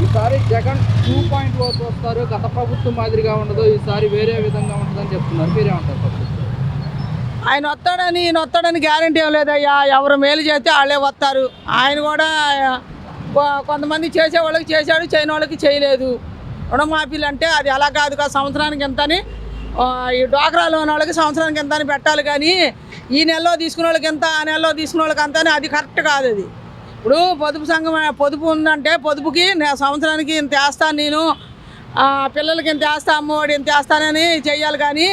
ఈసారి జగన్ 2.0 వస్తారు, గత ప్రభుత్వం మాదిరిగా ఉండదు, ఈసారి వేరే విధంగా ఉంటుందని చెప్తున్నారు. మీరేమంటారు? ఆయన వస్తాడని ఈయన వస్తాడని గ్యారంటీ ఏం లేదయ్యా. ఎవరు మేలు చేస్తే వాళ్ళే వస్తారు. ఆయన కూడా కొంతమంది చేసేవాళ్ళకి చేశాడు, చేయని వాళ్ళకి చేయలేదు. రుణమాఫీలు అంటే అది అలా కాదు కదా, సంవత్సరానికి ఎంతని ఈ డ్వాక్రా లోన్ వాళ్ళకి సంవత్సరానికి ఎంత అని పెట్టాలి. కానీ ఈ నెలలో తీసుకునే వాళ్ళకి ఎంత, ఆ నెలలో తీసుకునే వాళ్ళకి అంత అని అది కరెక్ట్ కాదు. అది ఇప్పుడు పొదుపు సంఘం పొదుపు ఉందంటే పొదుపుకి సంవత్సరానికి ఇంత వేస్తాను నేను, పిల్లలకి ఇంత వేస్తా, అమ్మఒడి ఇంత వేస్తానని చెయ్యాలి. కానీ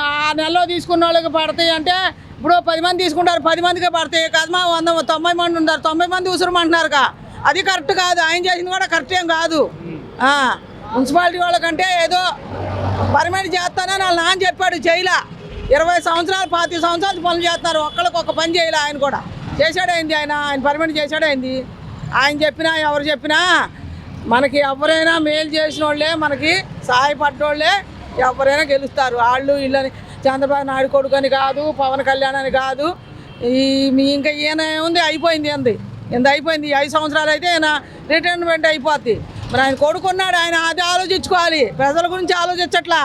ఆ నెలలో తీసుకున్న వాళ్ళకి పడతాయి అంటే ఇప్పుడు 10 మంది తీసుకుంటారు, 10 మందికే పడతాయి కాదమ్మా. 90 మంది ఉన్నారు, 90 మంది ఉసురమంటున్నారుగా, అది కరెక్ట్ కాదు. ఆయన చేసింది కూడా కరెక్ట్ ఏం కాదు. మున్సిపాలిటీ వాళ్ళకంటే ఏదో పర్మనెంట్ చేస్తానని వాళ్ళ నాన్న చెప్పాడు, చేయలే. 20 సంవత్సరాలు 25 సంవత్సరాలు పనులు చేస్తున్నారు, ఒక్కళ్ళకి ఒక పని చేయలే. ఆయన కూడా చేశాడైంది, ఆయన పర్మనెంట్ చేశాడైంది. ఆయన చెప్పినా ఎవరు చెప్పినా మనకి ఎవరైనా మేలు చేసిన వాళ్ళే, మనకి సహాయపడ్డోళ్ళే ఎవరైనా గెలుస్తారు. వాళ్ళు వీళ్ళని చంద్రబాబు నాయుడు కొడుకు అని కాదు, పవన్ కళ్యాణ్ అని కాదు. ఇంకా ఈయన ఉంది, అయిపోయింది. ఎంత అయిపోయింది. 5 సంవత్సరాలు అయితే ఈయన రిటైర్మెంట్ అయిపోద్ది. మరి ఆయన కొడుకున్నాడు, ఆయన అది ఆలోచించుకోవాలి. ప్రజల గురించి ఆలోచించట్లా,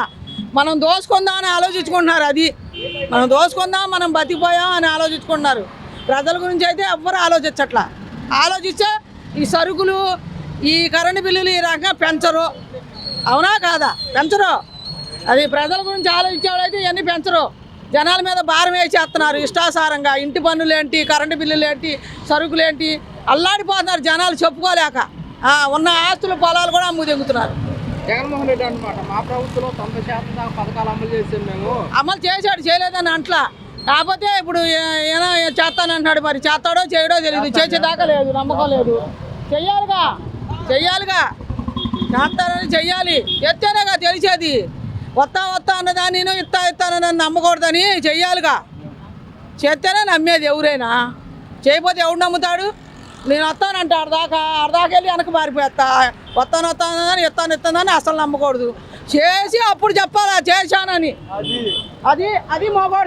మనం దోసుకుందామని ఆలోచించుకుంటున్నారు. అది మనం దోసుకుందాం, మనం బతికిపోయాం అని ఆలోచించుకుంటున్నారు. ప్రజల గురించి అయితే ఎవ్వరు ఆలోచించట్లా. ఆలోచిస్తే ఈ సరుకులు, ఈ కరెంటు బిల్లులు ఈ రకంగా పెంచరు. అవునా కాదా? పెంచరు. అది ప్రజల గురించి ఆలోచించేవాళ్ళైతే ఇవన్నీ పెంచరు. జనాల మీద భారం వేసేస్తున్నారు ఇష్టాసారంగా. ఇంటి పన్నులు ఏంటి, కరెంటు బిల్లులు ఏంటి, సరుకులు ఏంటి, అల్లాడిపోతున్నారు జనాలు చెప్పుకోలేక. ఉన్న ఆస్తులు పొలాలు కూడా అమ్ము తెగుతున్నారు. జగన్మోహన్ రెడ్డి అన్నమాట, మా ప్రభుత్వంలో 90% దాకా పథకాలు అమలు చేసాం మేము. అమలు చేశాడు, చేయలేదని అంట్లా. కాకపోతే ఇప్పుడు ఏమైనా చేస్తానంటున్నాడు, మరి చేస్తాడో చేయడో తెలియదు. చేసేదాకా లేదు, నమ్మకం లేదు. చెయ్యాలిగా చేస్తారని చెయ్యాలి. చేస్తేనేగా తెలిసేది. వస్తా అన్నదాన్ని నేను ఇస్తానని నమ్మకూడదని చెయ్యాలిగా. చేస్తేనే నమ్మేది ఎవరైనా. చేయకపోతే ఎవడు నమ్ముతాడు? నేను వస్తానంటే అర్దాకా వెళ్ళి వెనక మారిపోతా. వస్తానని ఇస్తానని అసలు నమ్మకూడదు. చేసి అప్పుడు చెప్పాలా చేశానని. అది మగవాడు.